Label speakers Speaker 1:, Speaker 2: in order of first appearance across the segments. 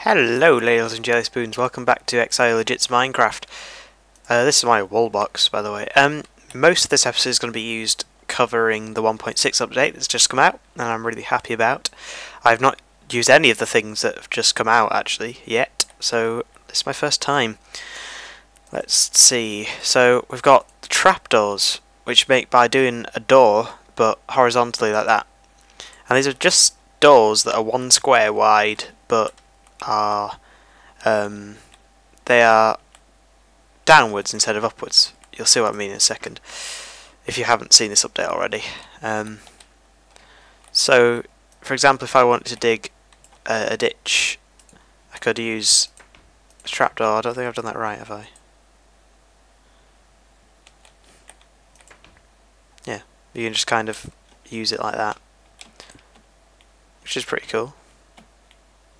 Speaker 1: Hello ladies and jelly spoons, welcome back to xioLegit's Minecraft. This is my wall box, by the way. Most of this episode is going to be used covering the 1.6 update that's just come out, and I'm really happy about. I've not used any of the things that have just come out actually yet, so this is my first time. Let's see. So we've got the trapdoors, which make by doing a door but horizontally like that. And these are just doors that are 1 square wide, but they are downwards instead of upwards. You'll see what I mean in a second if you haven't seen this update already. So for example, if I wanted to dig a ditch, I could use a trapdoor. I don't think I've done that right, have I? Yeah, you can just kind of use it like that, which is pretty cool.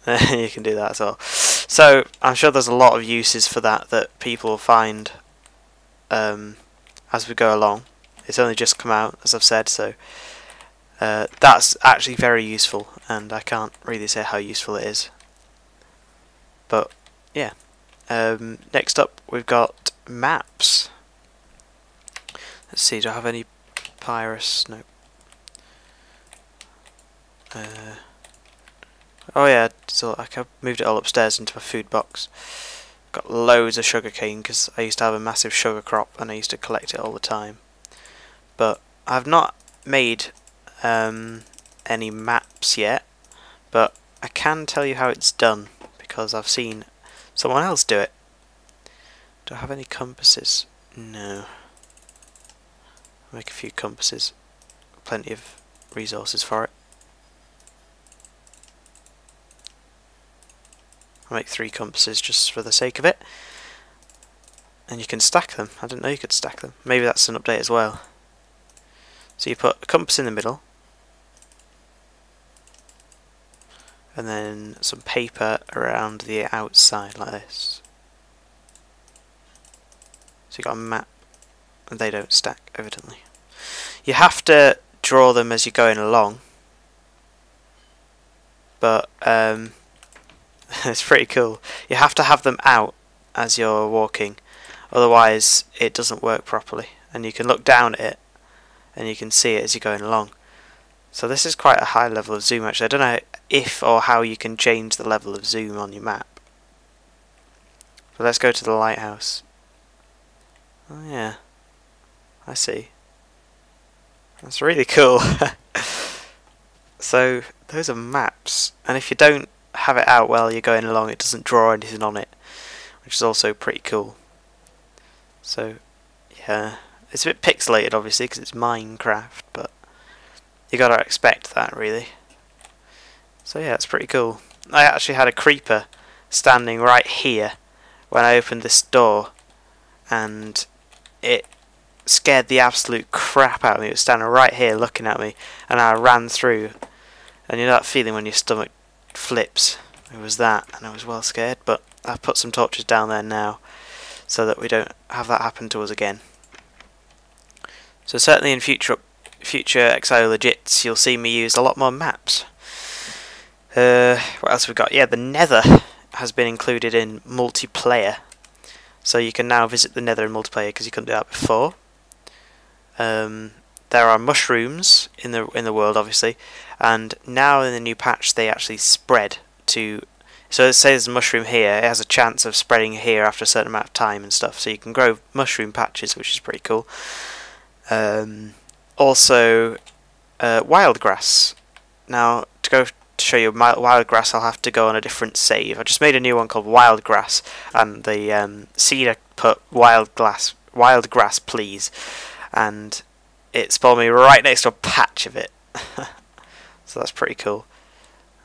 Speaker 1: You can do that as well. So I'm sure there's a lot of uses for that people will find as we go along. It's only just come out, as I've said, so that's actually very useful, and I can't really say how useful it is. But yeah, next up we've got maps. Let's see, do I have any papyrus? No. Oh yeah, so I moved it all upstairs into my food box. Got loads of sugarcane because I used to have a massive sugar crop and I used to collect it all the time. But I've not made any maps yet, but I can tell you how it's done because I've seen someone else do it. Do I have any compasses? No. I'll make a few compasses. Plenty of resources for it. I'll make 3 compasses just for the sake of it. And you can stack them. I didn't know you could stack them. Maybe that's an update as well. So you put a compass in the middle. And then some paper around the outside like this. So you got a map. And they don't stack, evidently. You have to draw them as you're going along. But it's pretty cool. You have to have them out as you're walking, otherwise it doesn't work properly. And you can look down at it and you can see it as you're going along. So this is quite a high level of zoom actually. I don't know if or how you can change the level of zoom on your map. So let's go to the lighthouse. Oh yeah, I see. That's really cool. So those are maps, and if you don't have it out while you're going along, it doesn't draw anything on it, which is also pretty cool. So yeah, it's a bit pixelated obviously because it's Minecraft, but you gotta expect that really. So yeah, it's pretty cool. I actually had a creeper standing right here when I opened this door, and it scared the absolute crap out of me. It was standing right here looking at me, and I ran through, and you know that feeling when your stomach flips. It was that, and I was well scared, but I've put some torches down there now so that we don't have that happen to us again. So certainly in future xioLegits you'll see me use a lot more maps. What else have we got? Yeah, the Nether has been included in multiplayer, so you can now visit the Nether in multiplayer because you couldn't do that before. There are mushrooms in the world, obviously, and now in the new patch they actually spread to. So it says mushroom here, it has a chance of spreading here after a certain amount of time and stuff. So you can grow mushroom patches, which is pretty cool. Also, wild grass. Now to show you wild grass, I'll have to go on a different save. I just made a new one called wild grass, and the seed I put wild grass please, and it spawned me right next to a patch of it. So that's pretty cool.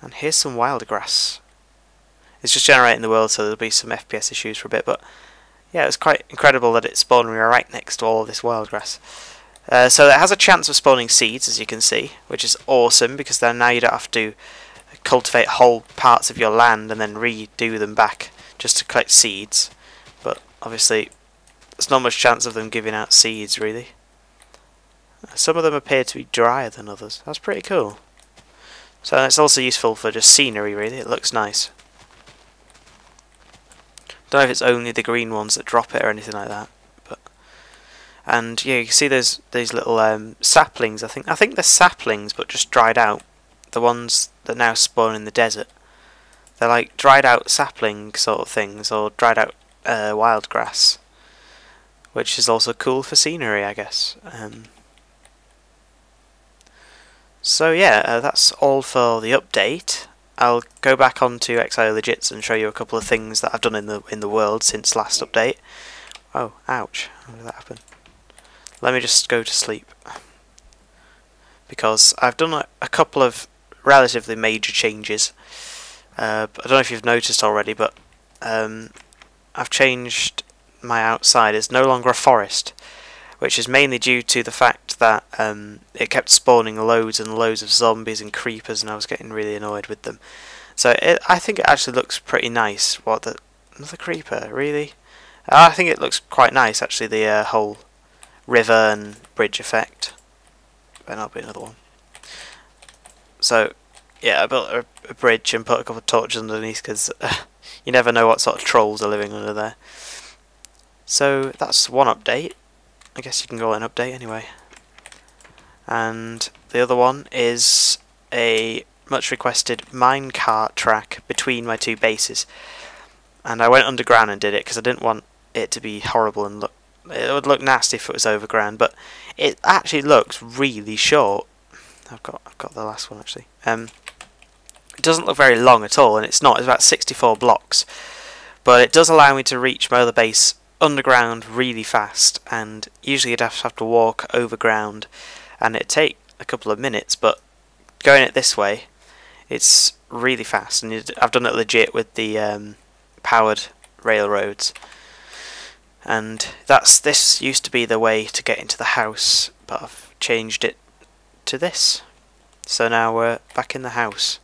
Speaker 1: And here's some wild grass. It's just generating the world, so there'll be some FPS issues for a bit, but yeah, it was quite incredible that it spawned me right next to all of this wild grass. So it has a chance of spawning seeds, as you can see, which is awesome, because then now you don't have to cultivate whole parts of your land and then redo them back just to collect seeds. But obviously there's not much chance of them giving out seeds really. Some of them appear to be drier than others. That's pretty cool. So it's also useful for just scenery really, it looks nice. Don't know if it's only the green ones that drop it or anything like that. But and yeah, you can see these little saplings. I think they're saplings, but just dried out. The ones that now spawn in the desert. They're like dried out sapling sort of things, or dried out wild grass, which is also cool for scenery, I guess. So yeah, that's all for the update. I'll go back onto xioLegit and show you a couple of things that I've done in the world since last update. Oh, ouch! How did that happen? Let me just go to sleep, because I've done a couple of relatively major changes. I don't know if you've noticed already, but I've changed my outside. It's no longer a forest, which is mainly due to the fact that it kept spawning loads and loads of zombies and creepers, and I was getting really annoyed with them. So I think it actually looks pretty nice. What, another creeper? Really? I think it looks quite nice, actually, the whole river and bridge effect. Better not be another one. So yeah, I built a bridge and put a couple of torches underneath, because you never know what sort of trolls are living under there. So that's one update. I guess you can call it an update anyway. And the other one is a much requested minecart track between my two bases. And I went underground and did it because I didn't want it to be horrible and it would look nasty if it was overground, but it actually looks really short. I've got the last one actually. It doesn't look very long at all, and it's not. It's about 64 blocks, but it does allow me to reach my other base underground really fast. And usually you'd have to walk over ground, and it'd take a couple of minutes. But going it this way, it's really fast, and I've done it legit with the powered railroads. And this used to be the way to get into the house, but I've changed it to this. So now we're back in the house,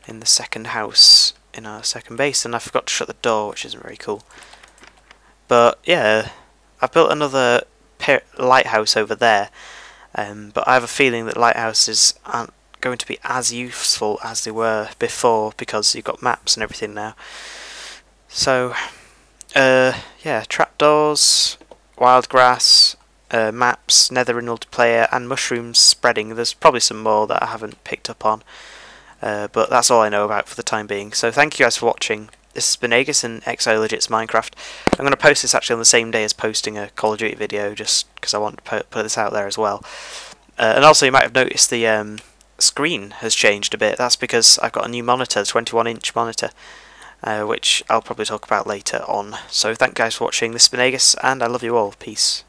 Speaker 1: in the second house, in our second base, and I forgot to shut the door, which isn't very cool. But yeah, I've built another lighthouse over there, but I have a feeling that lighthouses aren't going to be as useful as they were before, because you've got maps and everything now. So yeah, trapdoors, wild grass, maps, nether in multiplayer, and mushrooms spreading. There's probably some more that I haven't picked up on, but that's all I know about for the time being. So thank you guys for watching. This has been Aegis and xioLegit's Minecraft. I'm going to post this actually on the same day as posting a Call of Duty video, just because I want to put this out there as well. And also you might have noticed the screen has changed a bit. That's because I've got a new monitor, 21-inch monitor, which I'll probably talk about later on. So thank you guys for watching. This has been Aegis, and I love you all. Peace.